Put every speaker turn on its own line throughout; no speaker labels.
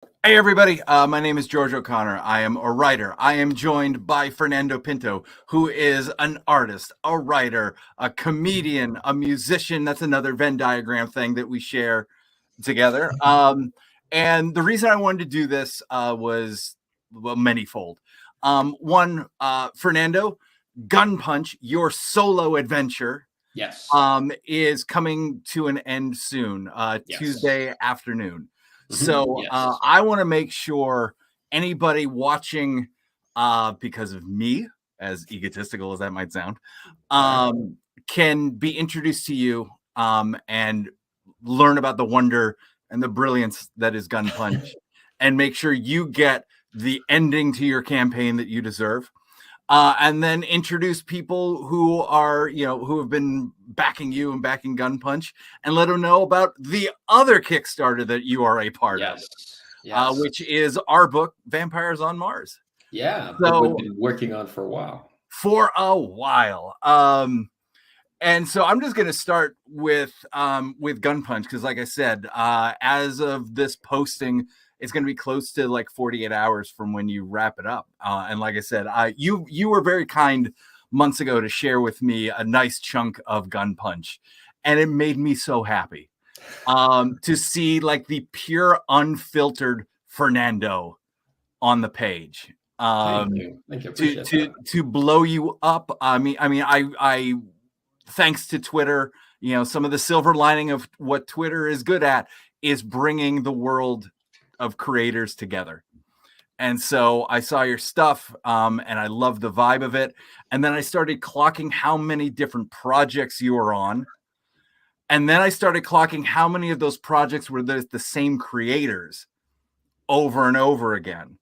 Hey everybody, my name is George O'Connor. I am a writer. I am joined by Fernando Pinto, who is an artist, a writer, a comedian, a musician. That's another Venn diagram thing that we share together. And the reason I wanted to do this was manyfold. One, Fernando, Gunpunch, your solo adventure,
Yes.
is coming to an end soon,
Yes.
Tuesday afternoon. So
Yes.
I want to make sure anybody watching, because of me, as egotistical as that might sound,
All right.
can be introduced to you and learn about the wonder and the brilliance that is Gunpunch, and make sure you get the ending to your campaign that you deserve. And then introduce people who are, who have been backing you and backing Gunpunch, and let them know about the other Kickstarter that you are a part of,
Yes. Yes.
which is our book, Vampires on Mars.
Yeah. Book we've
So
been working on for a while.
for a while. And so I'm just going to start with Gunpunch because, like I said, as of this posting, it's going to be close to like 48 hours from when you wrap it up. And like I said, you were very kind months ago to share with me a nice chunk of Gunpunch, and it made me so happy to see like the pure, unfiltered Fernando on the page.
Thank you. Thank you.
To
Appreciate
to
that.
to blow you up. I thanks to Twitter, some of the silver lining of what Twitter is good at is bringing the world of creators together. And so I saw your stuff, and I love the vibe of it. And then I started clocking how many different projects you were on. And then I started clocking how many of those projects were the same creators over and over again.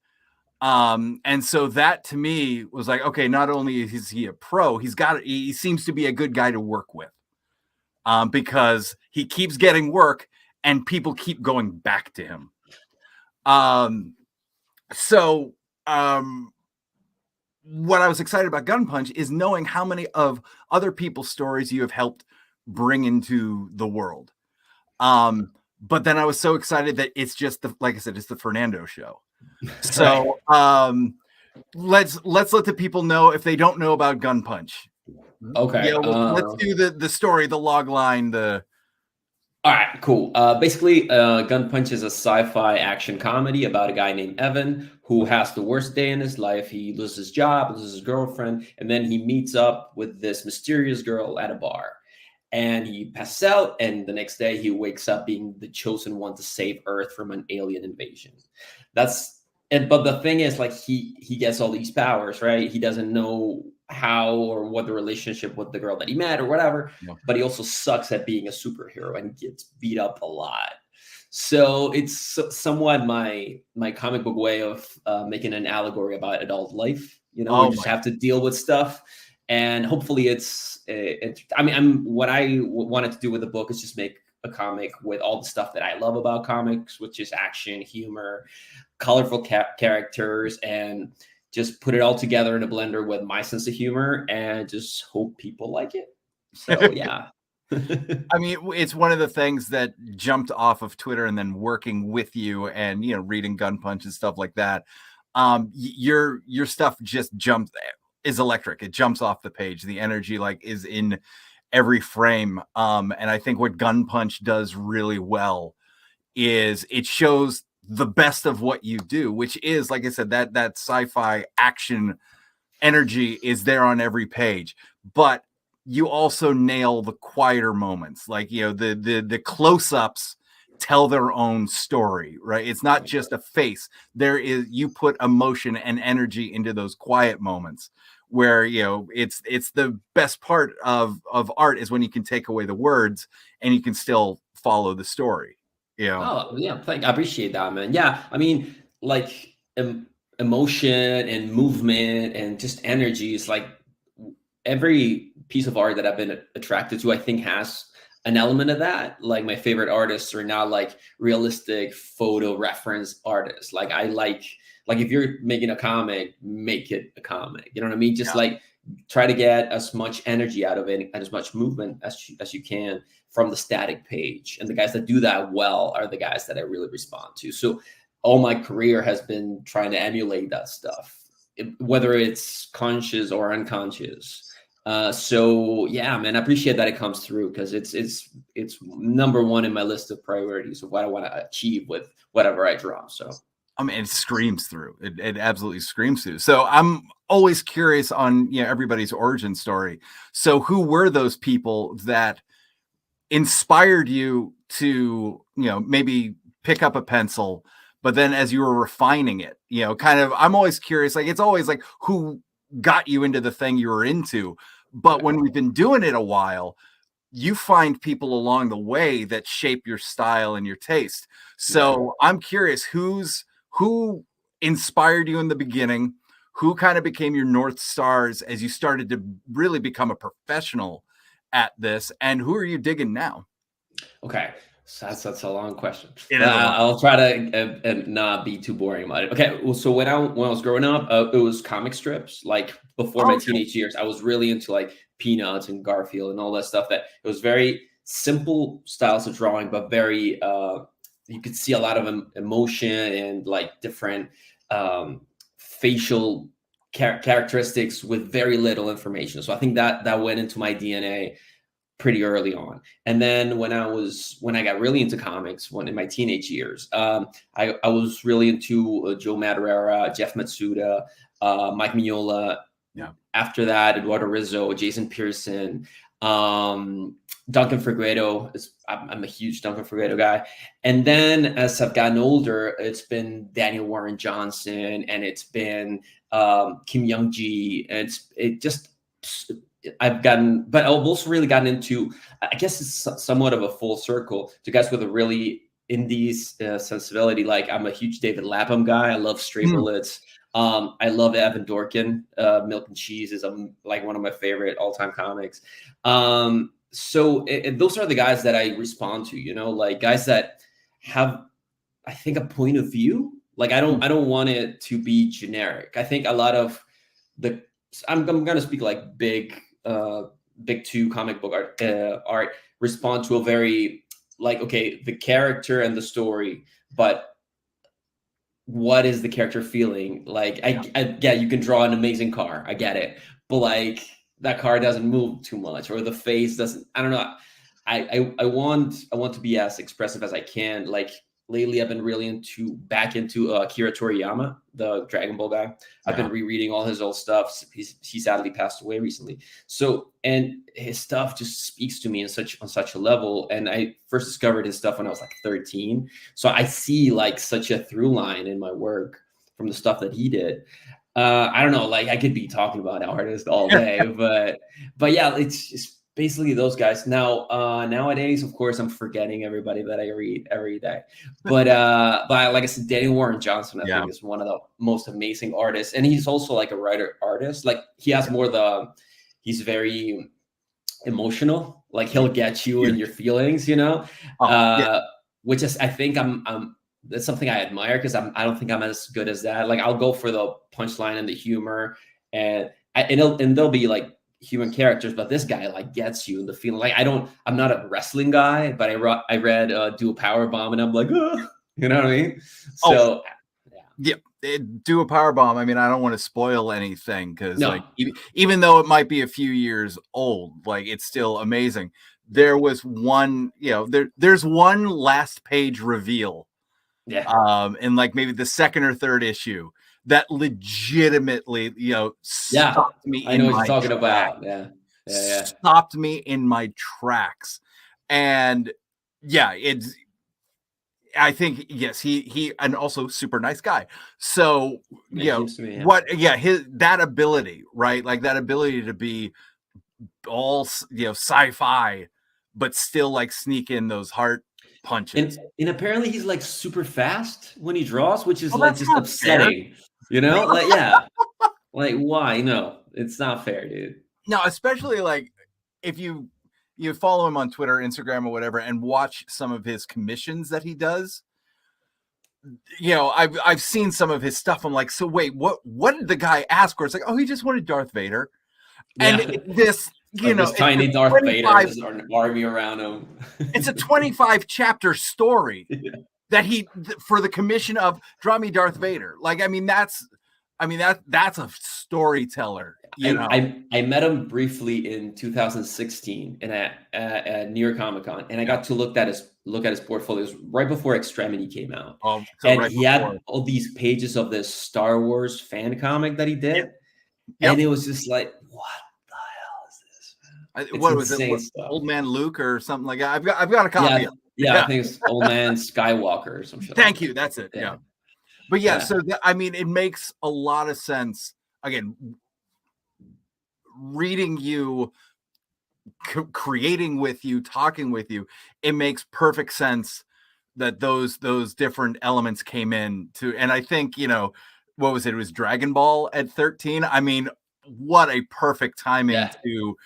And so that to me was like, okay, not only is he a pro, he seems to be a good guy to work with. Because he keeps getting work and people keep going back to him. So what I was excited about Gunpunch is knowing how many of other people's stories you have helped bring into the world. But then I was so excited that it's just like I said, it's the Fernando show.
Right.
So let's let the people know if they don't know about Gunpunch.
Okay.
Let's do the story, the log line, the
All right, cool. Basically, Gunpunch is a sci-fi action comedy about a guy named Evan who has the worst day in his life. He loses his job, loses his girlfriend, and then he meets up with this mysterious girl at a bar. And he passes out, and the next day he wakes up being the chosen one to save Earth from an alien invasion. That's and but the thing is, like he gets all these powers, right? He doesn't know how or what the relationship with the girl that he met or whatever, but he also sucks at being a superhero and gets beat up a lot. So it's somewhat my comic book way of making an allegory about adult life. We
oh
just
my
have to deal with stuff, and hopefully what I wanted to do with the book is just make a comic with all the stuff that I love about comics, which is action, humor, colorful characters, and just put it all together in a blender with my sense of humor and just hope people like it. So yeah.
I mean, it's one of the things that jumped off of Twitter and then working with you and reading Gunpunch and stuff like that. Your stuff just is electric. It jumps off the page. The energy like is in every frame. And I think what Gunpunch does really well is it shows the best of what you do, which is, like I said, that sci-fi action energy is there on every page. But you also nail the quieter moments, like the close-ups tell their own story, right? It's not just a face. You put emotion and energy into those quiet moments where it's the best part of art is when you can take away the words and you can still follow the story.
Oh yeah, I appreciate that, man. Yeah, I mean, like emotion and movement and just energy is like every piece of art that I've been attracted to, I think has an element of that. Like my favorite artists are now like realistic photo reference artists. Like I like if you're making a comic, make it a comic. You know what I mean? Just like try to get as much energy out of it and as much movement as you can from the static page. And the guys that do that well are the guys that I really respond to. So all my career has been trying to emulate that stuff, whether it's conscious or unconscious. So yeah, man, I appreciate that it comes through, because it's number one in my list of priorities of what I want to achieve with whatever I draw. So
I mean, it screams through. It absolutely screams through. So I'm always curious on, you know, everybody's origin story. So who were those people that inspired you to, you know, maybe pick up a pencil, but then as you were refining it, you know, kind of, I'm always curious, like, it's always like who got you into the thing you were into. But when we've been doing it a while, you find people along the way that shape your style and your taste. So I'm curious, who inspired you in the beginning, who kind of became your North Stars as you started to really become a professional at this, and who are you digging now?
Okay, so that's a long question.
It is a long
I'll try to not be too boring about it. Okay, well, so when I was growing up, it was comic strips. Like before my teenage years, I was really into like Peanuts and Garfield and all that stuff. That it was very simple styles of drawing, but very you could see a lot of emotion and like different facial characteristics with very little information. So I think that went into my DNA pretty early on. And then when I got really into comics, when in my teenage years, I was really into Joe Madureira, Jeff Matsuda, Mike Mignola.
Yeah.
After that, Eduardo Rizzo, Jason Pearson, Duncan Fegredo. I'm a huge Duncan Fegredo guy. And then as I've gotten older, it's been Daniel Warren Johnson, and it's been Kim Young-ji, and but I've also really gotten into, I guess it's somewhat of a full circle to guys with a really indies sensibility. Like I'm a huge David Lapham guy. I love Stray Bullets. I love Evan Dorkin. Milk and Cheese is like one of my favorite all-time comics. So those are the guys that I respond to, you know, like guys that have, I think, a point of view. Like I don't want it to be generic. I think a lot of I'm going to speak like big two comic book art respond to a very like, okay, the character and the story, but what is the character feeling? Like, yeah, you can draw an amazing car. I get it. But like that car doesn't move too much, or the face doesn't, I don't know. I want to be as expressive as I can. Like lately I've been really back into Akira Toriyama, the Dragon Ball guy. I've been rereading all his old stuff. He sadly passed away recently. So, and his stuff just speaks to me on such a level. And I first discovered his stuff when I was like 13. So I see like such a through line in my work from the stuff that he did. I don't know, like I could be talking about artists all day, but yeah, it's just basically those guys. Now, nowadays, of course, I'm forgetting everybody that I read every day. But like I said, Daniel Warren Johnson, I think is one of the most amazing artists. And he's also like a writer artist. Like he has he's very emotional. Like he'll get you in your feelings, you know, which is, I think that's something I admire, because I don't think I'm as good as that. Like I'll go for the punchline and the humor, and there'll be like human characters, but this guy like gets you in the feeling. Like I'm not a wrestling guy, but I read Do a Power Bomb, and I'm like, oh, you know what I mean? So
do a power bomb. I mean, I don't want to spoil anything, because like even though it might be a few years old, like it's still amazing. There was one, you know, there's one last page reveal, in like maybe the second or third issue, that legitimately, you know, stopped me.
I know what you're talking about.
Stopped me in my tracks. And I think, yes, he and also super nice guy. So, you know, that ability, right? Like that ability to be all, you know, sci-fi, but still like sneak in those heart punches.
And apparently he's like super fast when he draws, which is like just upsetting, you know? Like, like why? No, it's not fair, dude.
No, especially like if you follow him on Twitter, Instagram, or whatever, and watch some of his commissions that he does. You know, I've seen some of his stuff. I'm like, so wait, what did the guy ask for? It's like, oh, he just wanted Darth Vader. And this, you know,
this tiny Darth Vader, there's an army around him.
It's a 25 chapter story. that for the commission of draw me Darth Vader. Like, that's a storyteller, you know.
I met him briefly in 2016 at New York Comic Con, and I got to look at his portfolios right before Extremity came out,
Oh, so
and
right
he
before.
had all these pages of this Star Wars fan comic that he
Yep.
did,
Yep.
and it was just like, what the hell is this, man? It's
What was
insane
it?
stuff.
Old Man Luke or something like that. I've got a copy of it.
Yeah, I think it's Old Man Skywalker or some shit.
Thank you. That's it. Yeah. But yeah, so it makes a lot of sense. Again, reading you, creating with you, talking with you, it makes perfect sense that those different elements came in to. And I think, what was it? It was Dragon Ball at 13. I mean, what a perfect timing to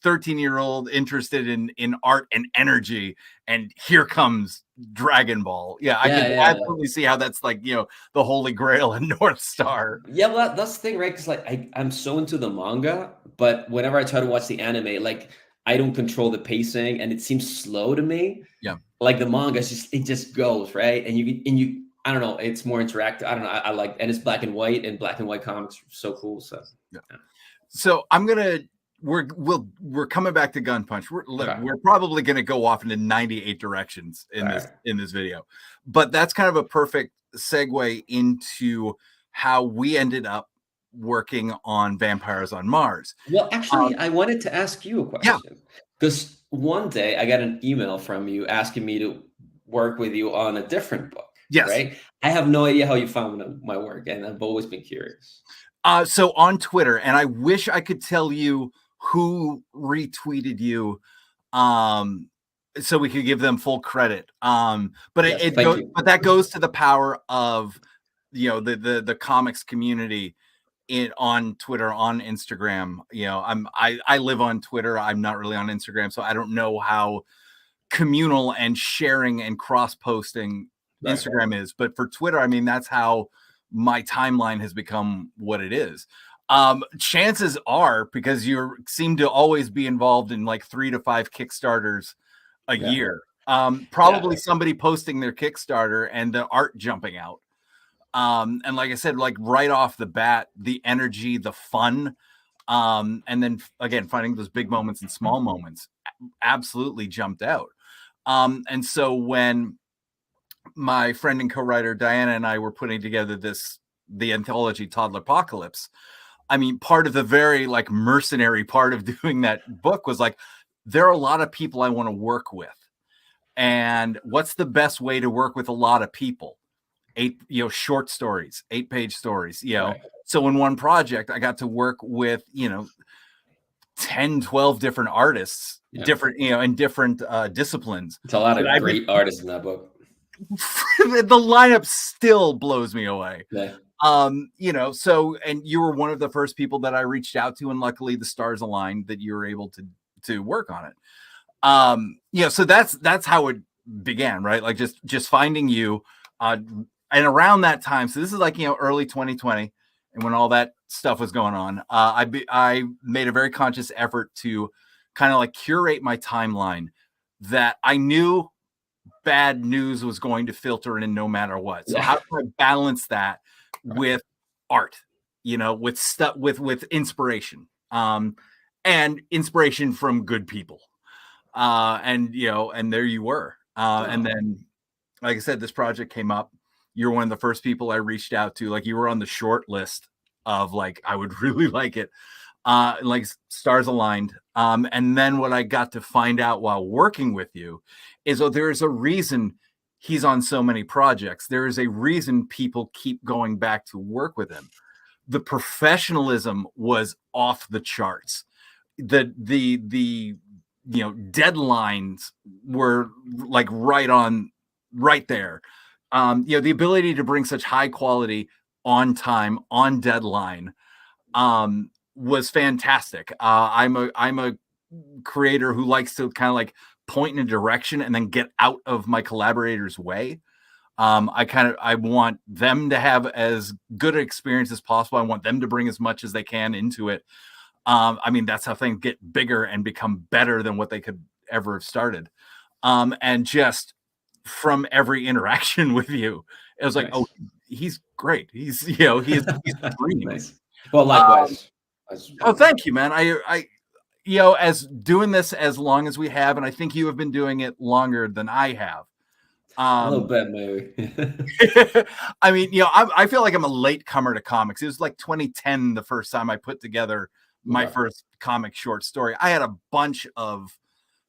13-year-old interested in art and energy, and here comes Dragon Ball. I can absolutely see how that's like, the Holy Grail and North Star.
Well, that's the thing, right? Because like I'm so into the manga, but whenever I try to watch the anime, like I don't control the pacing and it seems slow to me. Like the manga it just goes, right? And you I don't know, it's more interactive. I don't know. I like, and it's black and white, and black and white comics are so cool. So
So we're coming back to Gunpunch. We're probably going to go off into 98 directions in this video, but that's kind of a perfect segue into how we ended up working on Vampires on Mars.
Well, actually, I wanted to ask you a question, because one day I got an email from you asking me to work with you on a different book.
Yes.
Right. I have no idea how you found my work, and I've always been curious.
So on Twitter, and I wish I could tell you who retweeted you, so we could give them full credit. But that goes to the power of, the comics community on Twitter, on Instagram. I live on Twitter. I'm not really on Instagram, so I don't know how communal and sharing and cross posting Instagram is. But for Twitter, I mean, that's how my timeline has become what it is. Chances are, because you seem to always be involved in like 3 to 5 Kickstarters a year. Probably somebody posting their Kickstarter and the art jumping out. And like I said, like right off the bat, the energy, the fun, and then again, finding those big moments and small moments absolutely jumped out. And so when my friend and co-writer Diana and I were putting together the anthology Toddler Apocalypse, I mean, part of the very like mercenary part of doing that book was like, there are a lot of people I want to work with, and what's the best way to work with a lot of people? 8 short stories, 8-page stories, So in one project I got to work with 10, 12 different artists, different in different disciplines.
It's a lot of great artists in that book.
The lineup still blows me away. So, and you were one of the first people that I reached out to, and luckily the stars aligned that you were able to work on it. So that's how it began, right? Like just finding you, and around that time. So this is like, early 2020, and when all that stuff was going on, I made a very conscious effort to kind of like curate my timeline, that I knew bad news was going to filter in no matter what. So how do I balance that with art, with stuff, with inspiration, and inspiration from good people. And there you were. And then, like I said, this project came up. You're one of the first people I reached out to. Like, you were on the short list of like, I would really like it. Like, stars aligned. And then what I got to find out while working with you is, there is a reason he's on so many projects. There is a reason people keep going back to work with him. The professionalism was off the charts. The deadlines were like right there. The ability to bring such high quality on time, on deadline, was fantastic. I'm a creator who likes to kind of like point in a direction and then get out of my collaborators' way. I want them to have as good an experience as possible. I want them to bring as much as they can into it. I mean, that's how things get bigger and become better than what they could ever have started. And just from every interaction with you. It was like, oh,
Nice.
he's great. He's a dream.
Nice. Well,
Um,
likewise. As
oh,
well.
thank you, man. As doing this as long as we have, and I think you have been doing it longer than I have.
A little bit, maybe.
I mean, I feel like I'm a late comer to comics. It was like 2010 the first time I put together my
Okay.
first comic short story. I had a bunch of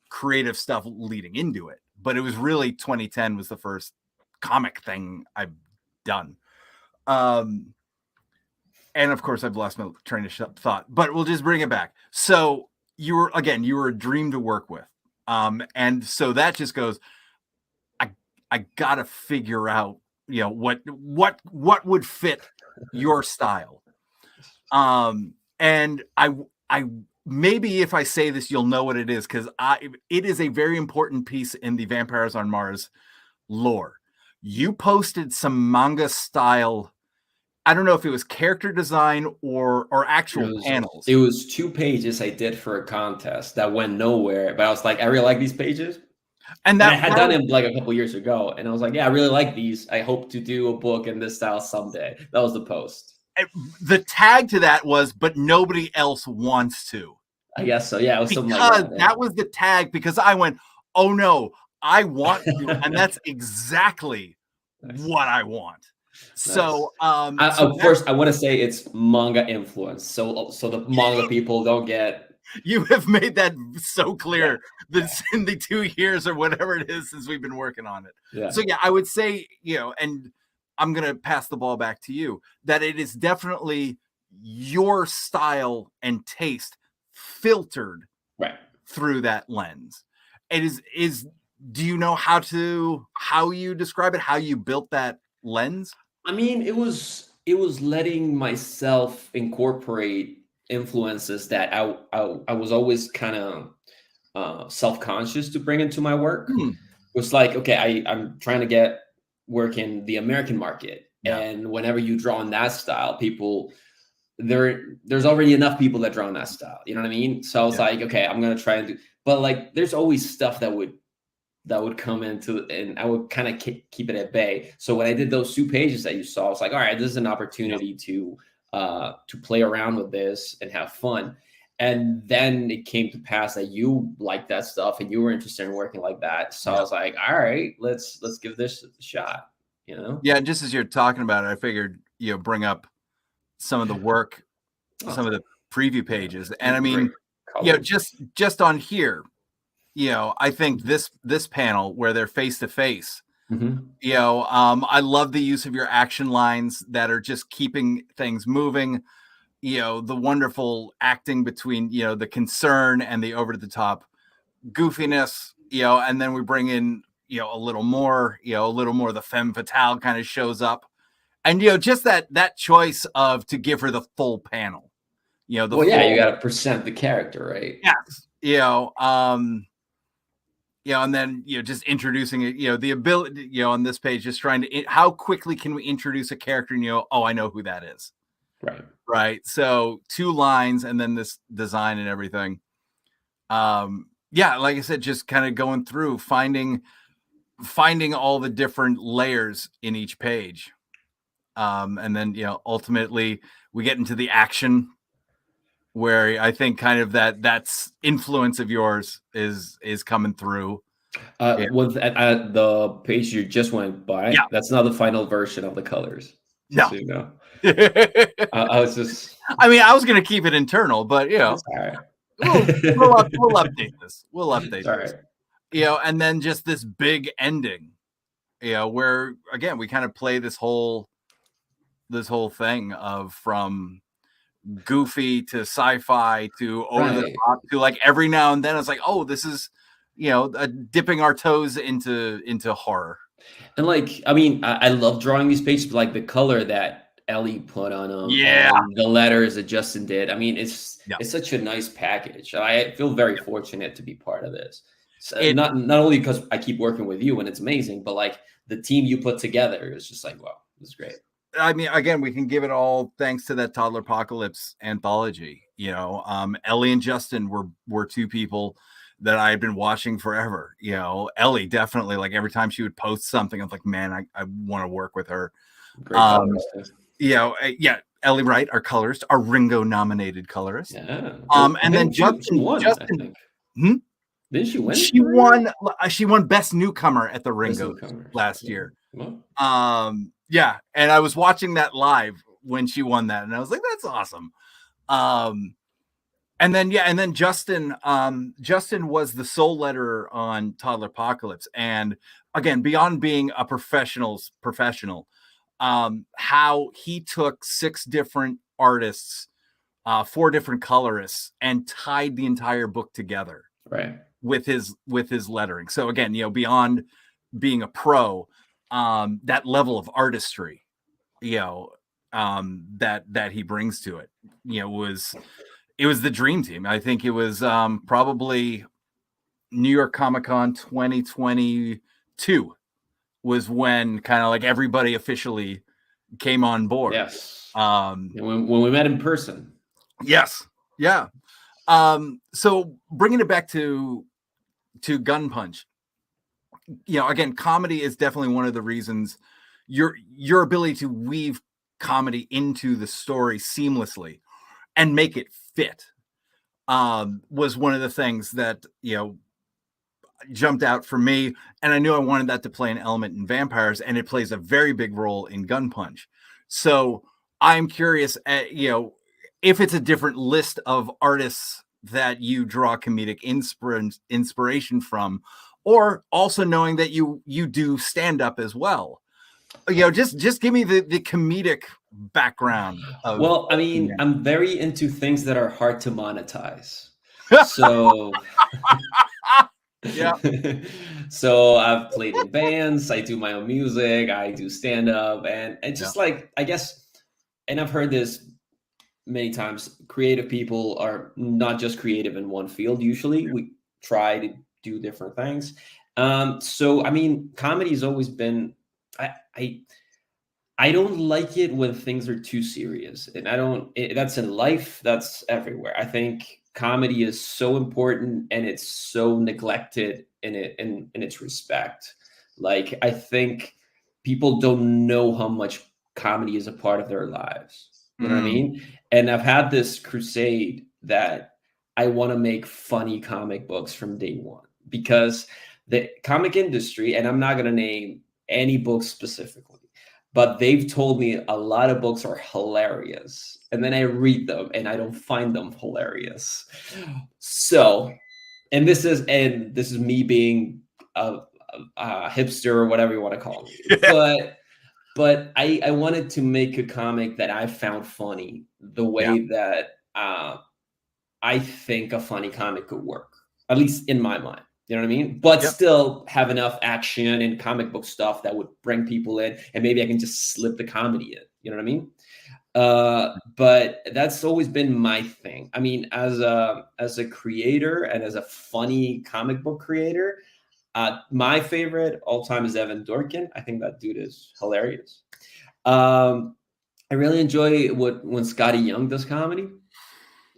creative stuff leading into it, but it was really 2010 was the first comic thing I've done. And of course, I've lost my train of thought, but we'll just bring it back. So you were a dream to work with, and so that just goes. I gotta figure out, what would fit your style. And I maybe if I say this, you'll know what it is because it is a very important piece in the Vampires on Mars lore. You posted some manga style. I don't know if it was character design or actual panels.
It was 2 pages I did for a contest that went nowhere, but I was like, I really like these pages.
And
And I
that,
had
that
done
was,
it like a couple years ago, and I was like, yeah, I really like these. I hope to do a book in this style someday. That was the post.
the tag to that was, but nobody else wants to.
I guess so. Yeah, it was something like
Because
that. Yeah.
that was the tag, because I went, oh no, I want to, and that's exactly
Nice.
what I want. So,
Nice. First, I want to say it's manga influence, so the manga people don't get.
You have made that so clear that in the 2 years or whatever it is since we've been working on it.
Yeah.
So yeah, I would say, and I'm going to pass the ball back to you, that it is definitely your style and taste filtered
right
through that lens. It is do you know how you describe it, how you built that lens?
I mean, it was letting myself incorporate influences that I was always kind of self-conscious to bring into my work. It was like, okay, I'm trying to get work in the American market, and whenever you draw in that style, there's already enough people that draw in that style. You know what I mean? So I was like, okay, I'm gonna try and do, but like, there's always stuff that would come into, and I would kind of keep it at bay. So when I did those 2 pages that you saw, I was like, all right, this is an opportunity to play around with this and have fun. And then it came to pass that you liked that stuff and you were interested in working like that. So I was like, all right, let's give this a shot,
Yeah, and just as you're talking about it, I figured, bring up some of the work, some of the preview pages. And I mean, just on here, I think this panel where they're face to face, I love the use of your action lines that are just keeping things moving. The wonderful acting between, the concern and the over the top goofiness, and then we bring in, a little more the femme fatale kind of shows up. And, just that choice of to give her the full panel, you
got to present the character, right?
Yes. And then, just introducing it, the ability, on this page, just trying to, how quickly can we introduce a character and, oh, I know who that is. Right. So 2 lines and then this design and everything. Like I said, just kind of going through, finding all the different layers in each page. And then, ultimately we get into the action where I think kind of that's influence of yours is coming through.
With the page you just went by, that's not the final version of the colors.
No.
So, I was just.
I mean, I was going to keep it internal, but
all right.
we'll update this. We'll update
all
this.
Right.
And then just this big ending, where again we kind of play this whole thing of from goofy to sci-fi to over the top to like every now and then it's like, oh, this is dipping our toes into horror.
And like, I mean, I love drawing these pages, but like the color that Ellie put on them, and the letters that Justin did. I mean, it's such a nice package. I feel very fortunate to be part of this. So not only because I keep working with you and it's amazing, but like the team you put together is just like, wow, this is great.
I mean, again, we can give it all thanks to that Toddler Apocalypse anthology. Ellie and Justin were 2 people that I had been watching forever. You know, Ellie definitely, like every time she would post something, I was like, man, I want to work with her.
Great colors too.
You know, yeah, Ellie Wright, our colorist, our Ringo nominated colorist.
Yeah.
And then
She won, I think.
Hmm?
Didn't she win?
She won. She won Best Newcomer at the Ringos last year.
Well.
Yeah, and I was watching that live when she won that, and I was like, "That's awesome." And then Justin, Justin was the sole letterer on Toddler Apocalypse, and again, beyond being a professional, how he took 6 different artists, 4 different colorists, and tied the entire book together,
right,
with his lettering. So again, you know, beyond being a pro, that level of artistry, you know, that he brings to it, you know, it was the dream team. I think it was probably New York Comic Con 2022 was when kind of like everybody officially came on board.
Yes. When we met in person.
Yes. Yeah. So bringing it back to Gunpunch, you know, again, comedy is definitely one of the reasons your ability to weave comedy into the story seamlessly and make it fit was one of the things that, you know, jumped out for me. And I knew I wanted that to play an element in Vampires, and it plays a very big role in Gunpunch. So I'm curious, you know, if it's a different list of artists that you draw comedic inspiration from, or also knowing that you do stand up as well. You know, just give me the comedic background.
Well, I mean, I'm very into things that are hard to monetize. So
yeah.
So I've played in bands, I do my own music, I do stand up, and just like, I guess, and I've heard this many times, creative people are not just creative in one field. Usually we try to do different things. So I mean, comedy has always been, I don't like it when things are too serious, and that's in life, that's everywhere. I think comedy is so important, and it's so neglected in its respect. Like, I think people don't know how much comedy is a part of their lives. You know what I mean? And I've had this crusade that I want to make funny comic books from day one, because the comic industry, and I'm not going to name any books specifically, but they've told me a lot of books are hilarious. And then I read them and I don't find them hilarious. So, and this is me being a hipster or whatever you want to call me. Yeah. But I wanted to make a comic that I found funny the way that I think a funny comic could work, at least in my mind. You know what I mean? But still have enough action and comic book stuff that would bring people in, and maybe I can just slip the comedy in. You know what I mean? But that's always been my thing. I mean, as a creator and as a funny comic book creator, my favorite all time is Evan Dorkin. I think that dude is hilarious. I really enjoy when Scotty Young does comedy.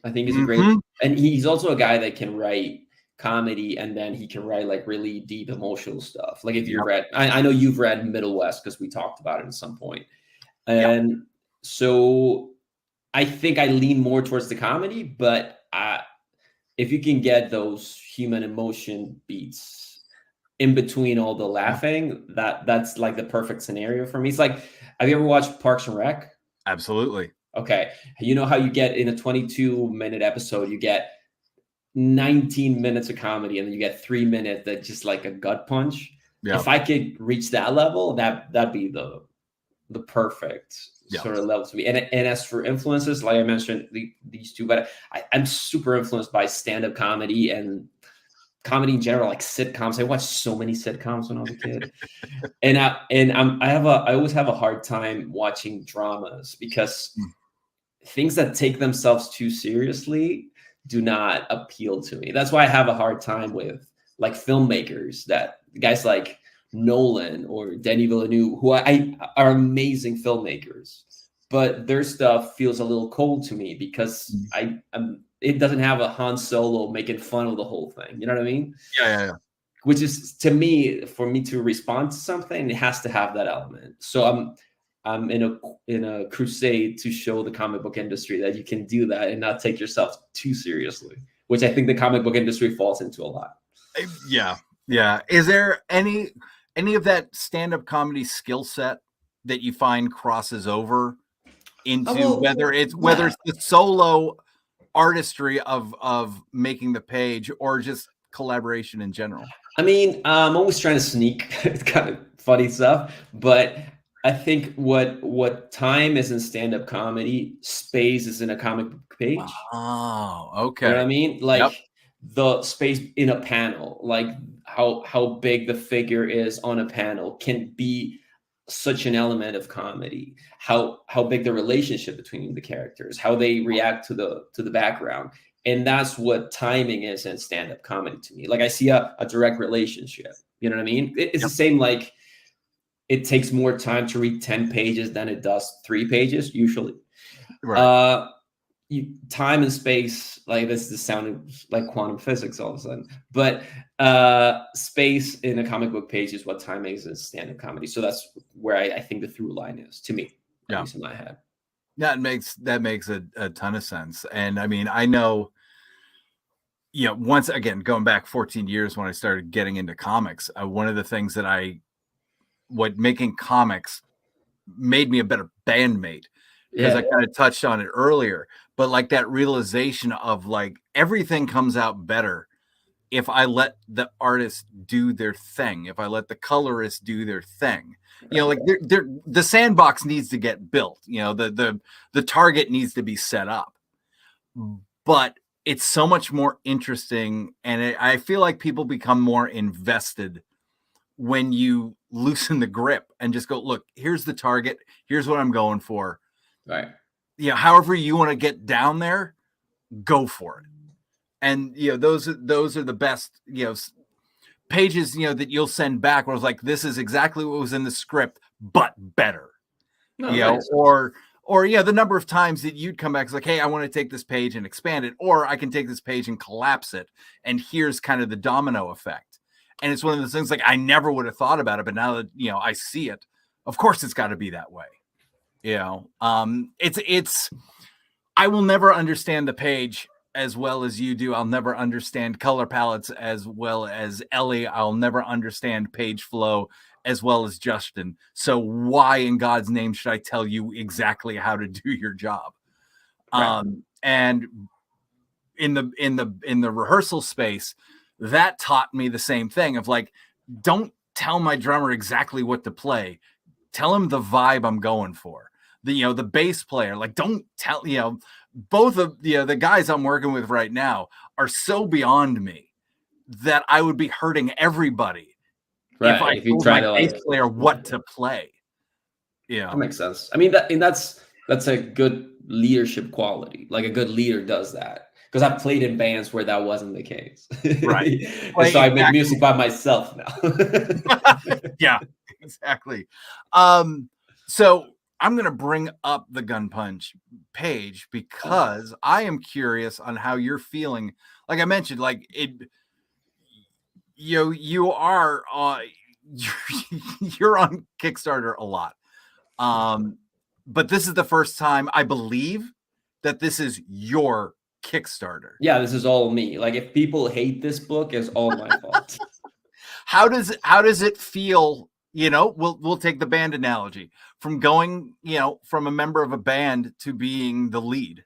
I think he's a great, and he's also a guy that can write comedy, and then he can write like really deep emotional stuff. Like if you've read, I know you've read Middle West because we talked about it at some point. And so I think I lean more towards the comedy, but if you can get those human emotion beats in between all the laughing, that's like the perfect scenario for me. It's like, have you ever watched Parks and Rec? Absolutely. Okay. You know how you get in a 22-minute episode, you get 19 minutes of comedy, and then you get 3 minutes that just like a gut punch. Yeah. If I could reach that level, that'd be the perfect sort of level to me. And as for influences, like I mentioned, these two, but I'm super influenced by stand-up comedy and comedy in general, like sitcoms. I watched so many sitcoms when I was a kid, and I always have a hard time watching dramas because things that take themselves too seriously do not appeal to me. That's why I have a hard time with like filmmakers, that guys like Nolan or Denis Villeneuve, who I are amazing filmmakers, but their stuff feels a little cold to me because it doesn't have a Han Solo making fun of the whole thing. You know what I mean?
Yeah.
Which is, to me, for me to respond to something, it has to have that element. So I'm in a crusade to show the comic book industry that you can do that and not take yourself too seriously, which I think the comic book industry falls into a lot.
Yeah. Is there any of that stand-up comedy skill set that you find crosses over into whether it's the solo artistry of making the page or just collaboration in general?
I mean, I'm always trying to sneak kind of funny stuff, but I think what time is in stand-up comedy, space is in a comic book page.
Oh,
You know what
okay.
I mean? Like the space in a panel, like how big the figure is on a panel can be such an element of comedy. How big the relationship between the characters, how they react to the background. And that's what timing is in stand-up comedy to me. Like I see a direct relationship. You know what I mean? It's the same, like it takes more time to read 10 pages than it does 3 pages, usually.
Right.
Time and space, like this is sounding like quantum physics all of a sudden, but space in a comic book page is what time is in stand-up comedy. So that's where I think the through line is, to me, at least in my head.
That makes a ton of sense. And I mean, I know, once again, going back 14 years when I started getting into comics, one of the things that what making comics made me a better bandmate, because I kind of touched on it earlier, but like that realization of like everything comes out better if I let the artist do their thing, if I let the colorist do their thing. Like the sandbox needs to get built, the target needs to be set up, but it's so much more interesting. And I feel like people become more invested when you loosen the grip and just go, look, here's the target. Here's what I'm going for.
Right.
However you want to get down there, go for it. And, those are the best, pages, that you'll send back where it's like, this is exactly what was in the script, but better.
Nice.
Or the number of times that you'd come back, it's like, hey, I want to take this page and expand it, or I can take this page and collapse it. And here's kind of the domino effect. And it's one of those things like I never would have thought about it, but now that I see it, of course it's got to be that way. It's I will never understand the page as well as you do. I'll never understand color palettes as well as Ellie. I'll never understand page flow as well as Justin. So why in God's name should I tell you exactly how to do your job?
Right.
And in the rehearsal space, that taught me the same thing of like, don't tell my drummer exactly what to play. Tell him the vibe I'm going for. The bass player, like, don't tell, both of the guys I'm working with right now are so beyond me that I would be hurting everybody if you told my bass player what to play.
That makes sense. I mean, that's a good leadership quality. Like a good leader does that. Because I've played in bands where that wasn't the case.
Right.
So I make music by myself now.
Yeah, exactly. So I'm going to bring up the Gunpunch page because I am curious on how you're feeling. Like I mentioned, like you are you're on Kickstarter a lot. But this is the first time I believe that this is your Kickstarter.
Yeah, this is all me. Like if people hate this book, it's all my fault.
How does it feel? We'll take the band analogy from going, from a member of a band to being the lead.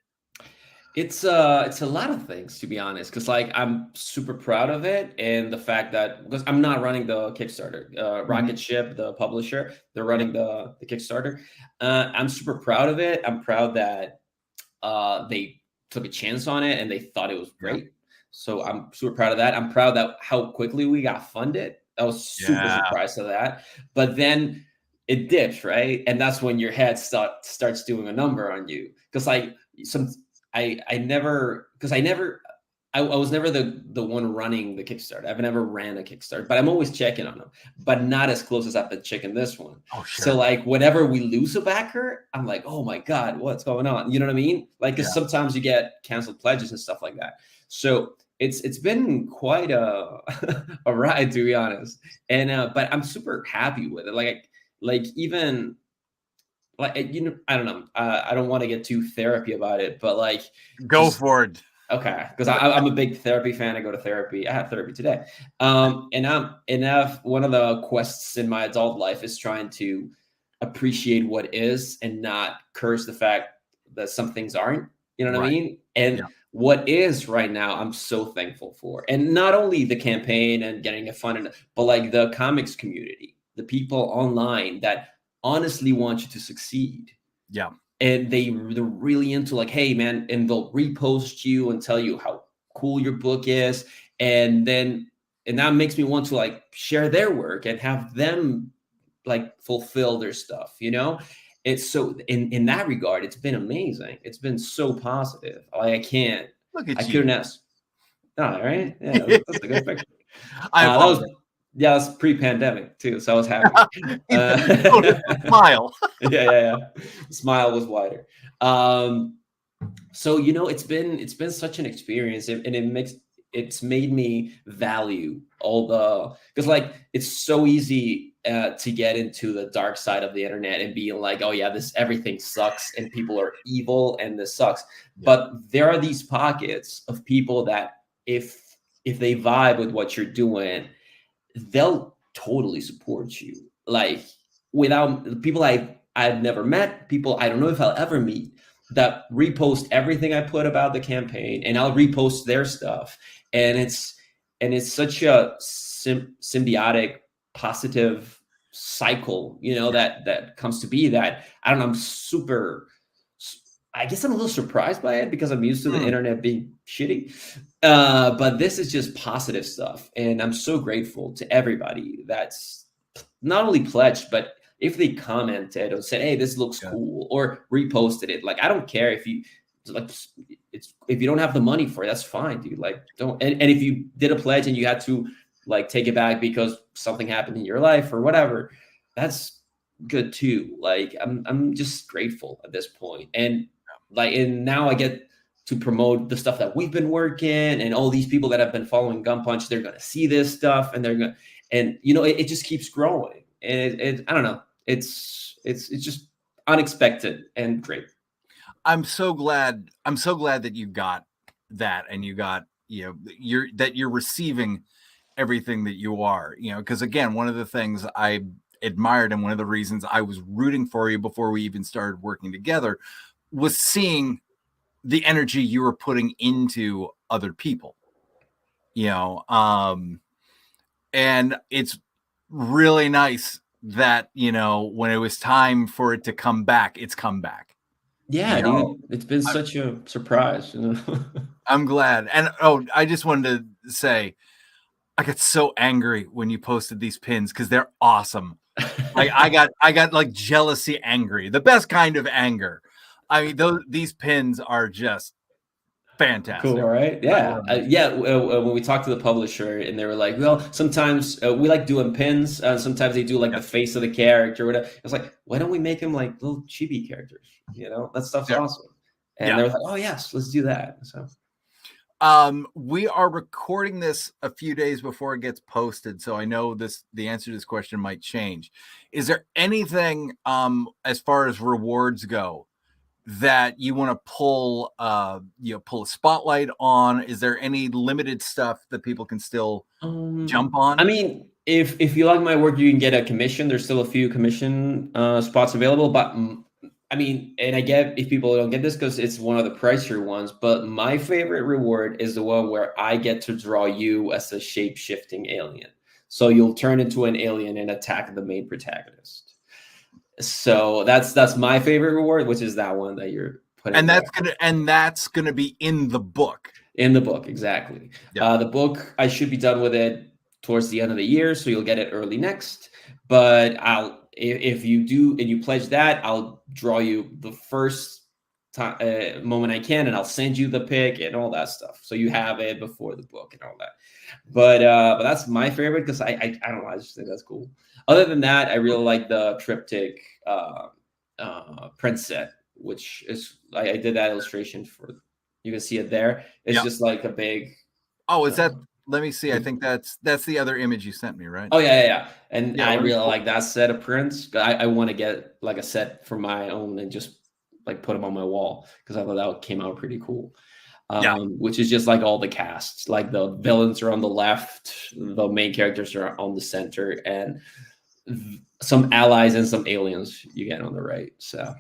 It's a lot of things, to be honest, because like I'm super proud of it, and the fact that because I'm not running the Kickstarter, Rocket Ship, the publisher, they're running the Kickstarter. I'm super proud of it. I'm proud that they took a chance on it and they thought it was great. Yeah. So I'm super proud of that. I'm proud that how quickly we got funded. I was super surprised of that. But then it dips, right? And that's when your head starts doing a number on you. Because like I never I was never the one running the Kickstarter. I've never ran a Kickstarter, but I'm always checking on them, but not as close as I've been checking this one.
Oh,
So
sure.
like whenever we lose a backer, I'm like, oh my God, what's going on? You know what I mean? Like, because
Yeah.
sometimes you get canceled pledges and stuff like that. So it's been quite a a ride, to be honest. And but I'm super happy with it. Like even like I don't know. I don't want to get too therapy about it, but like
Go
just
for it.
okay, because I'm a big therapy fan. I go to therapy. I have therapy today, one of the quests in my adult life is trying to appreciate what is and not curse the fact that some things aren't. You know what I
Right.
mean?
Yeah.
And what is right now, I'm so thankful for, and not only the campaign and getting it funded, but like the comics community, the people online that honestly want you to succeed,
Yeah.
and they're really into like, hey man, and they'll repost you and tell you how cool your book is, and that makes me want to like share their work and have them like fulfill their stuff, you know. It's so in that regard, it's been amazing. It's been so positive. Like
Look
I
at
couldn't
you.
ask. Oh, right, yeah, that's a good picture.
I
That was,
apologize.
yeah, that's pre-pandemic too, so I was happy.
Oh, smile.
Yeah, smile was wider. um so it's been such an experience, and it's made me value all the, because like it's so easy to get into the dark side of the internet and being like, oh yeah, this everything sucks and people are evil and this sucks.
Yeah.
But there are these pockets of people that if they vibe with what you're doing, they'll totally support you. Like, without people I've never met, people I don't know if I'll ever meet, that repost everything I put about the campaign, and I'll repost their stuff. And it's such a symbiotic, positive cycle,
Yeah.
that comes to be, that I don't know. I guess I'm a little surprised by it because I'm used to the
Mm,
internet being shitty. But this is just positive stuff. And I'm so grateful to everybody that's not only pledged, but if they commented or said, hey, this looks
yeah.
cool, or reposted it. Like, I don't care if you like it's if you don't have the money for it, that's fine, dude. Like, don't, and if you did a pledge and you had to like take it back because something happened in your life or whatever, that's good too. Like, I'm just grateful at this point. And now I get to promote the stuff that we've been working, and all these people that have been following Gunpunch, they're going to see this stuff, and they're going to, and it just keeps growing. And I don't know, it's just unexpected and great.
I'm so glad. I'm so glad that you got that, and you got, you're receiving everything that you are, because again, one of the things I admired, and one of the reasons I was rooting for you before we even started working together, was seeing the energy you were putting into other people, you know. And it's really nice that, when it was time for it to come back, it's come back.
Yeah,
you know
dude, it's been
I,
such a surprise.
I'm glad. And I just wanted to say, I got so angry when you posted these pins, because they're awesome. Like, I got like jealousy angry, the best kind of anger. I mean, these pins are just
Cool,
fantastic.
right?
I
Yeah,
love them.
when we talked to the publisher, and they were like, "Well, sometimes we like doing pins. Sometimes they do like
Yeah.
the face of the character, or whatever." I was like, "Why don't we make them like little chibi characters? That stuff's
Yeah.
awesome." And
Yeah.
they were like, "Oh yes, let's do that." So,
We are recording this a few days before it gets posted, so I know the answer to this question might change. Is there anything, as far as rewards go, that you want to pull a spotlight on? Is there any limited stuff that people can still jump
I
on?
mean, if you like my work, you can get a commission. There's still a few commission spots available, but I mean, and I get if people don't get this because it's one of the pricier ones. But my favorite reward is the one where I get to draw you as a shape shifting alien. So you'll turn into an alien and attack the main protagonist. So that's my favorite reward, which is that one that you're putting
And
there.
that's gonna be in the book.
In the book, exactly.
Yeah.
The book, I should be done with it towards the end of the year, so you'll get it early next. But if you do and you pledge that, I'll draw you the first moment I can, and I'll send you the pic and all that stuff, so you have it before the book and all that. But that's my favorite because I don't know, I just think that's cool. Other than that, I really like the triptych print set, which is I did that illustration for. You can see it there. It's
Yeah.
just like a big.
Oh, is that? Let me see. I think that's the other image you sent me, right?
Oh yeah. And
Yeah,
I really like that set of prints. I want to get like a set for my own and just like put them on my wall because I thought that came out pretty cool.
Yeah.
Which is just like all the casts, like the villains are on the left, the main characters are on the center, and some allies and some aliens you get on the right. So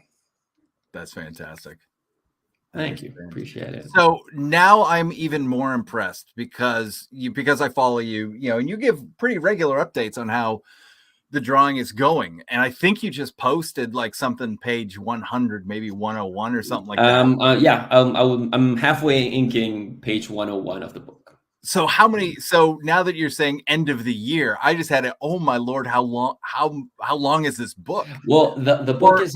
that's fantastic.
Thank you. Appreciate it.
So now I'm even more impressed because I follow you, and you give pretty regular updates on how the drawing is going. And I think you just posted like something page 100, maybe 101 or something like that.
Yeah. I'm halfway inking page 101 of the book.
So how many? So now that you're saying end of the year, I just had it. Oh my Lord, how long is this book?
Well, the book is.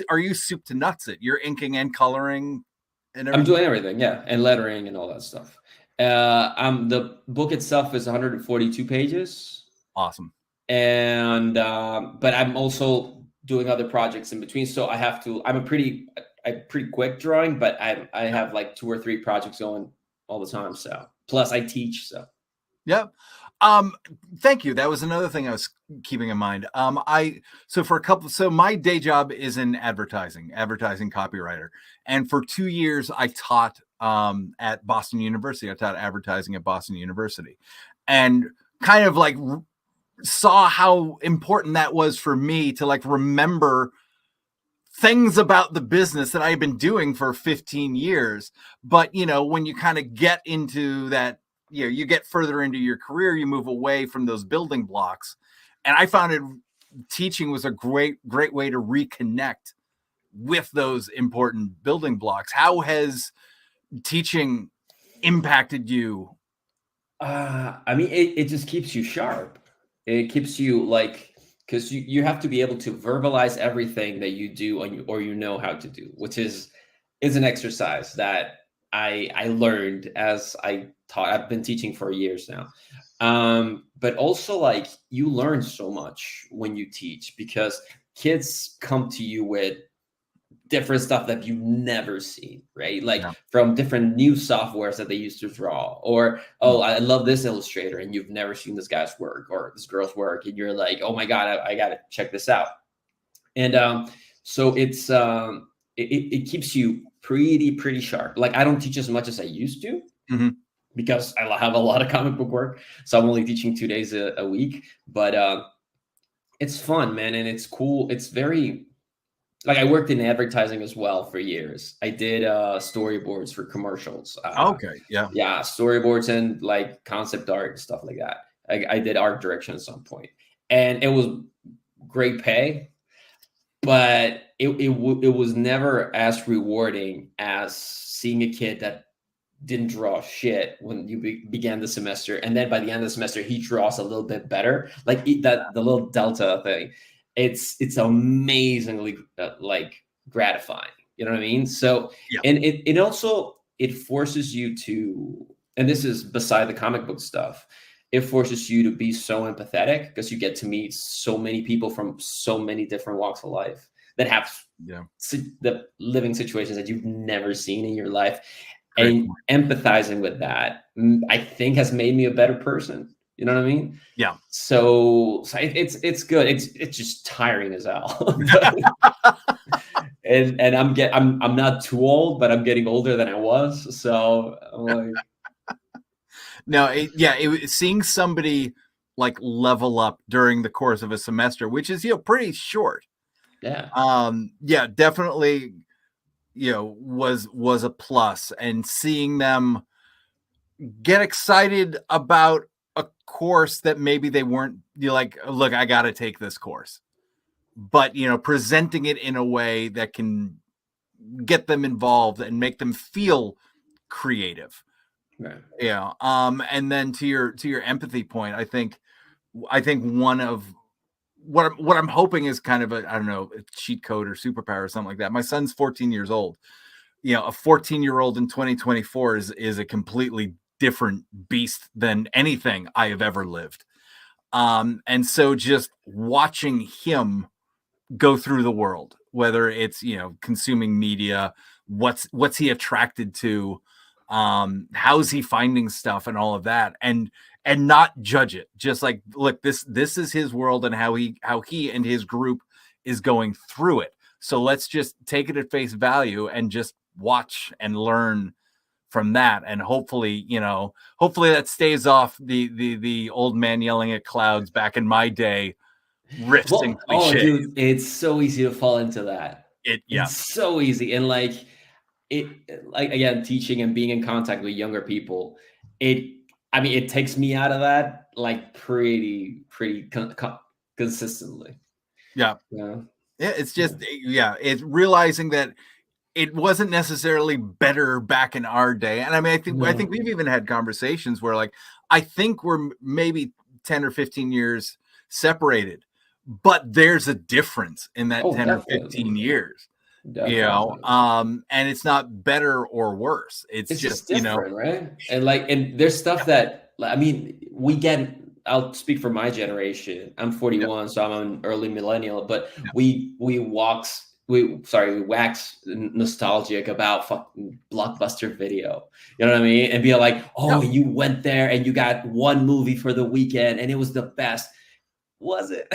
Are you soup to nuts it? You're inking and coloring, and everything?
I'm doing everything, yeah, and lettering and all that stuff. The book itself is 142 pages.
Awesome.
And but I'm also doing other projects in between, so I have to. I'm pretty quick drawing, but I have like 2 or 3 projects going all the time. So plus I teach. So
yeah. Thank you. That was another thing I was keeping in mind. So my day job is in advertising copywriter. And for 2 years I taught at Boston University. I taught advertising at Boston University and kind of like saw how important that was for me to like remember things about the business that I've been doing for 15 years. But, when you kind of get into that, you get further into your career, you move away from those building blocks. And I found teaching was a great way to reconnect with those important building blocks. How has teaching impacted you?
I mean, it just keeps you sharp. It keeps you like, because you have to be able to verbalize everything that you do or you know how to do, which is an exercise that I learned as I taught. I've been teaching for years now. But also like you learn so much when you teach because kids come to you with different stuff that you've never seen, right? Like from different new softwares that they used to draw, or, oh, I love this illustrator and you've never seen this guy's work or this girl's work. And you're like, oh my God, I got to check this out. And so it's, it keeps you pretty sharp. Like I don't teach as much as I used to because I have a lot of comic book work. So I'm only teaching 2 days a week, but it's fun, man. And it's cool. It's very, like I worked in advertising as well for years. I did storyboards for commercials.
Okay. Yeah.
Yeah. Storyboards and like concept art and stuff like that. I did art direction at some point and it was great pay, but it was never as rewarding as seeing a kid that didn't draw shit when you began the semester. And then by the end of the semester, he draws a little bit better. Like the little delta thing. It's amazingly like gratifying. You know what I mean? So, and it also, it forces you to, and this is beside the comic book stuff, it forces you to be so empathetic because you get to meet so many people from so many different walks of life that have the living situations that you've never seen in your life. And empathizing with that, I think, has made me a better person. You know what I mean?
Yeah.
So it's good. It's just tiring as hell. and I'm not too old, but I'm getting older than I was. So I'm like,
no, seeing somebody like level up during the course of a semester, which is pretty short.
Yeah.
Yeah, definitely. Was a plus, and seeing them get excited about a course that maybe they weren't, you're like, look, I got to take this course, but presenting it in a way that can get them involved and make them feel creative.
Right.
Yeah. And then to your empathy point, I think one of what I'm hoping is kind of a, I don't know, a cheat code or superpower or something like that. My son's 14 years old. You know, a 14-year-old in 2024 is a completely different beast than anything I have ever lived. And so just watching him go through the world, whether it's, you know, consuming media, what's he attracted to, how's he finding stuff and all of that, and not judge it. Just like, look, this is his world and how he and his group is going through it. So let's just take it at face value and just watch and learn from that. And hopefully, you know, hopefully that stays off the old man yelling at clouds back in my day riffs and
Well, oh,
cliches.
dude, it's so easy to fall into that.
Yeah.
It's so easy. And like like again, teaching and being in contact with younger people, I mean, it takes me out of that like pretty consistently.
Yeah.
Yeah.
Yeah. It's just, yeah, it's realizing that it wasn't necessarily better back in our day. And I mean, I think we've even had conversations where, like, I think we're maybe 10 or 15 years separated, but there's a difference in that 10 or 15 years.
Definitely.
You know, and it's not better or worse. It's just
different,
you know,
right? And like, and there's stuff that, I mean, we get. I'll speak for my generation. I'm 41, so I'm an early millennial. But we wax nostalgic about fucking Blockbuster Video. You know what I mean? And be like, oh, you went there and you got one movie for the weekend, and it was the best. Was it?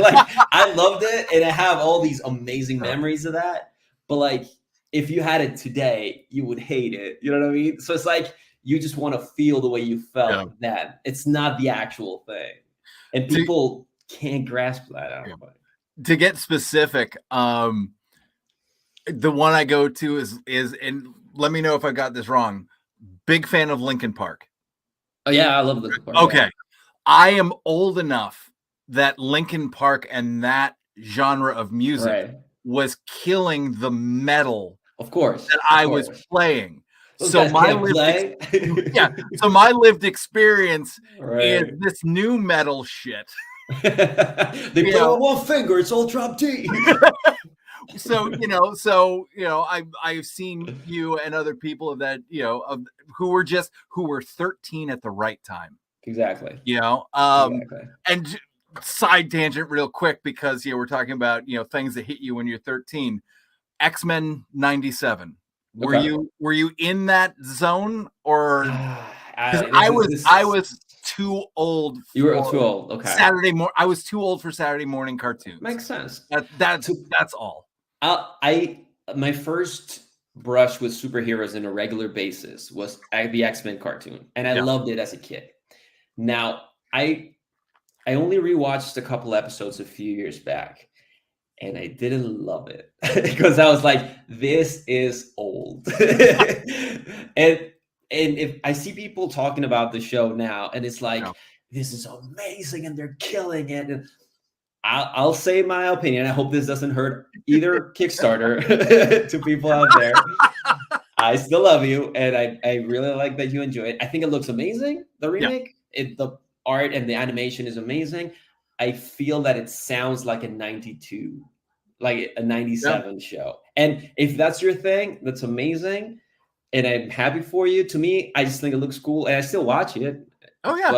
Like, I loved it, and I have all these amazing memories of that. But like, if you had it today, you would hate it. You know what I mean? So it's like, you just want to feel the way you felt then. It's not the actual thing. And people can't grasp that. I don't know.
To get specific, the one I go to is, and let me know if I got this wrong, big fan of Linkin Park.
Oh yeah, I love Linkin Park.
Okay. Yeah. I am old enough that Linkin Park and that genre of music was killing the metal,
of course,
that I was playing.
Those
so my lived experience is this new metal shit.
They play on one finger, it's Ultra D.
So I've seen you and other people of that, you know, who were 13 at the right time.
Exactly.
You know, and side tangent real quick, because we're talking about, you know, things that hit you when you're 13. X-Men 97. Were you in that zone, or I was too old.
You were too old. Okay.
I was too old for Saturday morning cartoons.
Makes sense.
That's all.
My first brush with superheroes on a regular basis was the X-Men cartoon, and I loved it as a kid. Now I only rewatched a couple episodes a few years back, and I didn't love it because I was like, this is old. and if I see people talking about the show now, and it's like, this is amazing, and they're killing it, and I'll say my opinion. I hope this doesn't hurt either Kickstarter to people out there. I still love you, and I really like that you enjoy it. I think it looks amazing, the remake. The art and the animation is amazing. I feel that it sounds like a 92, like a 97 show. And if that's your thing, that's amazing. And I'm happy for you. To me, I just think it looks cool, and I still watch it.
Oh yeah.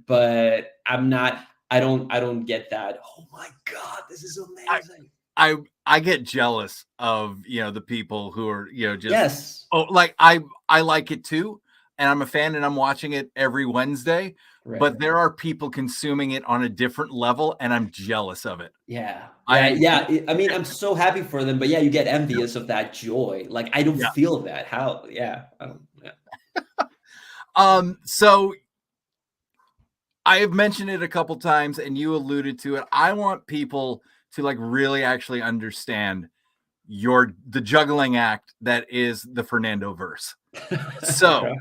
But I don't get that. Oh my God, this is amazing.
I get jealous of, you know, the people who are, you know, just
like
I like it too, and I'm a fan, and I'm watching it every Wednesday. But there are people consuming it on a different level, and I'm jealous of it.
I mean, I'm so happy for them, but you get envious of that joy. Like, I don't feel that. How?
So I have mentioned it a couple times, and you alluded to it. I want people to like really actually understand the juggling act that is the Fernando-Verse. So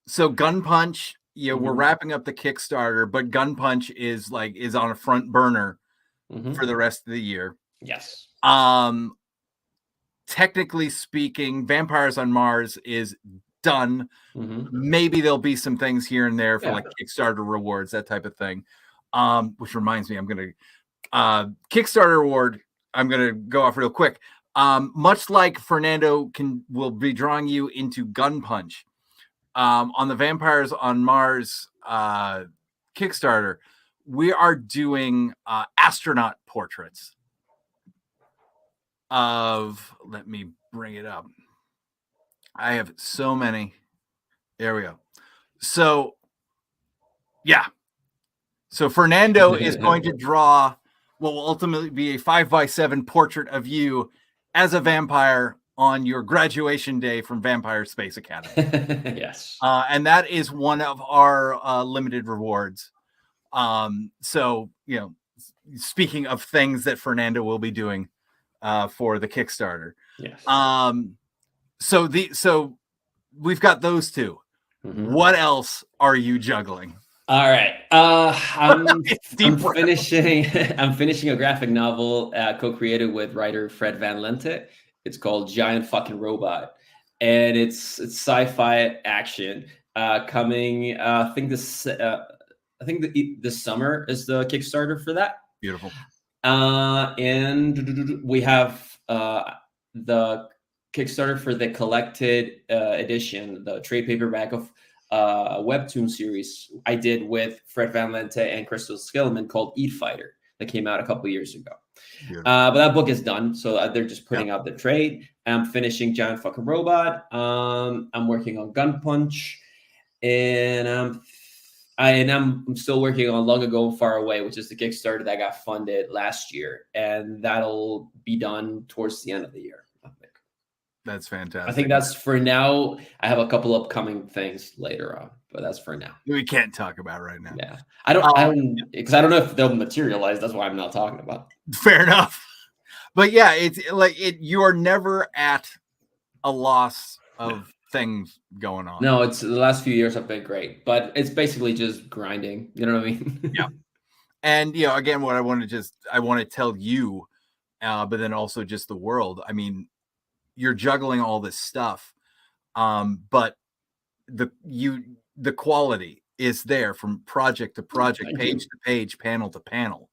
Gunpunch. We're wrapping up the Kickstarter, but Gunpunch is on a front burner for the rest of the year.
Yes.
Technically speaking, Vampires on Mars is done. Maybe there'll be some things here and there for like Kickstarter rewards, that type of thing. Which reminds me, I'm going to Kickstarter award, I'm going to go off real quick. Much like Fernando will be drawing you into Gunpunch on the Vampires on Mars Kickstarter, we are doing astronaut portraits of, let me bring it up. I have so many. There we go. So, yeah. So Fernando is going to draw what will ultimately be a 5x7 portrait of you as a vampire on your graduation day from Vampire Space Academy.
Yes.
And that is one of our limited rewards. So, you know, speaking of things that Fernando will be doing for the Kickstarter.
Yes.
So we've got those two. Mm-hmm. What else are you juggling?
All right. I'm finishing a graphic novel co-created with writer Fred Van Lente. It's called Giant Fucking Robot, and it's sci-fi action coming. I think this summer is the Kickstarter for that.
Beautiful.
And we have the Kickstarter for the collected edition, the trade paperback of a webtoon series I did with Fred Van Lente and Crystal Skillman called Eat Fighter that came out a couple of years ago. But that book is done, so they're just putting out the trade. I'm finishing Giant Fucking Robot. I'm working on Gunpunch, and I'm still working on Long Ago Far Away, which is the Kickstarter that got funded last year, and that'll be done towards the end of the year.
That's fantastic.
I think that's for now. I have a couple upcoming things later on, but that's for now.
We can't talk about right now.
Yeah, I don't know if they'll materialize. That's why I'm not talking about.
Fair enough. But yeah, it's like you are never at a loss of things going on.
No, it's the last few years have been great, but it's basically just grinding. You know what I mean?
Yeah. And you know, again, what I want to tell you, but then also just the world. I mean, you're juggling all this stuff, but the quality is there from project to project, page to page, panel to panel.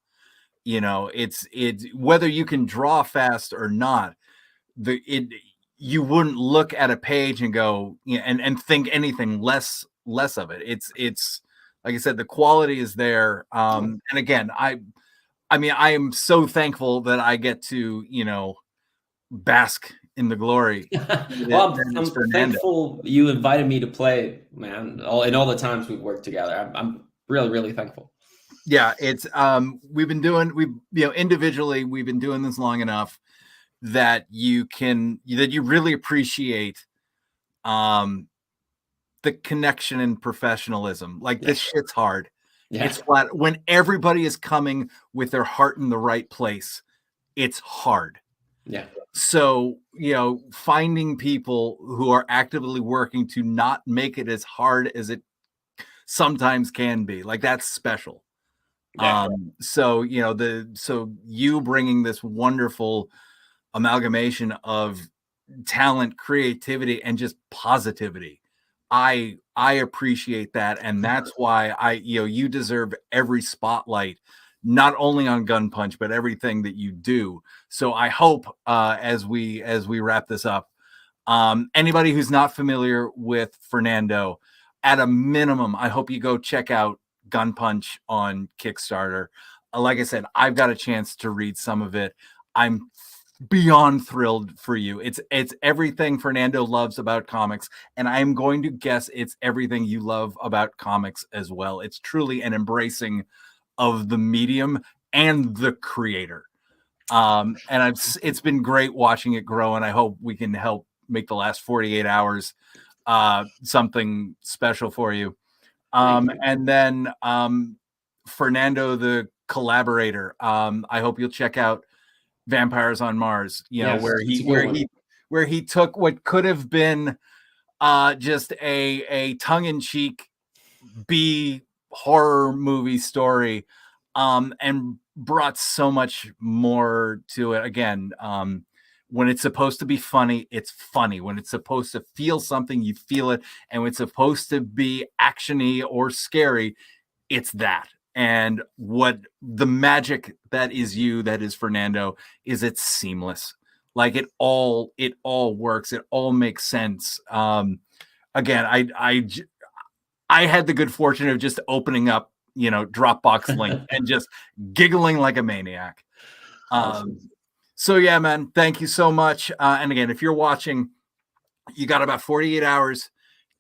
You know, it's whether you can draw fast or not. You wouldn't look at a page and go, you know, and think anything less of it. It's like I said, the quality is there. And again, I mean, I am so thankful that I get to, you know, bask in the glory.
Well, I'm thankful you invited me to play, man. All the times we've worked together, I'm really, really thankful.
Yeah, it's individually we've been doing this long enough that you really appreciate the connection and professionalism. Like this shit's hard. Yeah. It's flat when everybody is coming with their heart in the right place. It's hard.
Yeah.
So, you know, finding people who are actively working to not make it as hard as it sometimes can be, like that's special. Yeah. So, you know, so you bringing this wonderful amalgamation of talent, creativity, and just positivity. I appreciate that. And that's why you deserve every spotlight, not only on Gunpunch, but everything that you do. So I hope as we wrap this up, anybody who's not familiar with Fernando, at a minimum, I hope you go check out Gunpunch on Kickstarter. Like I said, I've got a chance to read some of it. I'm beyond thrilled for you. It's everything Fernando loves about comics, and I'm going to guess it's everything you love about comics as well. It's truly an embracing of the medium and the creator. And it's been great watching it grow, and I hope we can help make the last 48 hours something special for you. And then Fernando, the collaborator, I hope you'll check out Vampires on Mars, where he took what could have been just a tongue-in-cheek B horror movie story and brought so much more to it. Again, when it's supposed to be funny, it's funny. When it's supposed to feel something, you feel it. And when it's supposed to be actiony or scary, it's that. And what the magic that is you, that is Fernando, is it's seamless. Like it all works. It all makes sense. Again, I had the good fortune of just opening up, Dropbox link and just giggling like a maniac.
Awesome.
So yeah, man, thank you so much. And again, if you're watching, you got about 48 hours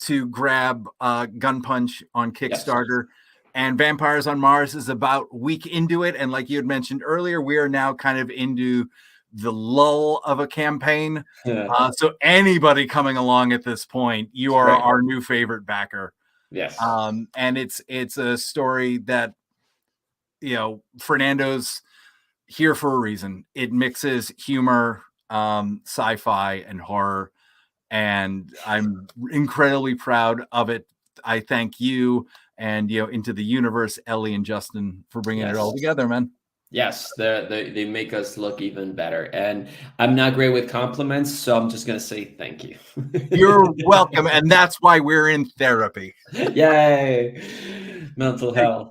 to grab Gunpunch on Kickstarter. Yes. And Vampires on Mars is about a week into it. And like you had mentioned earlier, we are now kind of into the lull of a campaign. Yeah. So anybody coming along at this point, you are our new favorite backer.
Yes.
And it's a story that, Fernando's here for a reason. It mixes humor, sci-fi, and horror. And I'm incredibly proud of it. I thank you and, Into the Universe, Ellie and Justin, for bringing it all together, man.
Yes, they make us look even better. And I'm not great with compliments, so I'm just going to say thank you.
You're welcome. And that's why we're in therapy.
Yay. Mental health.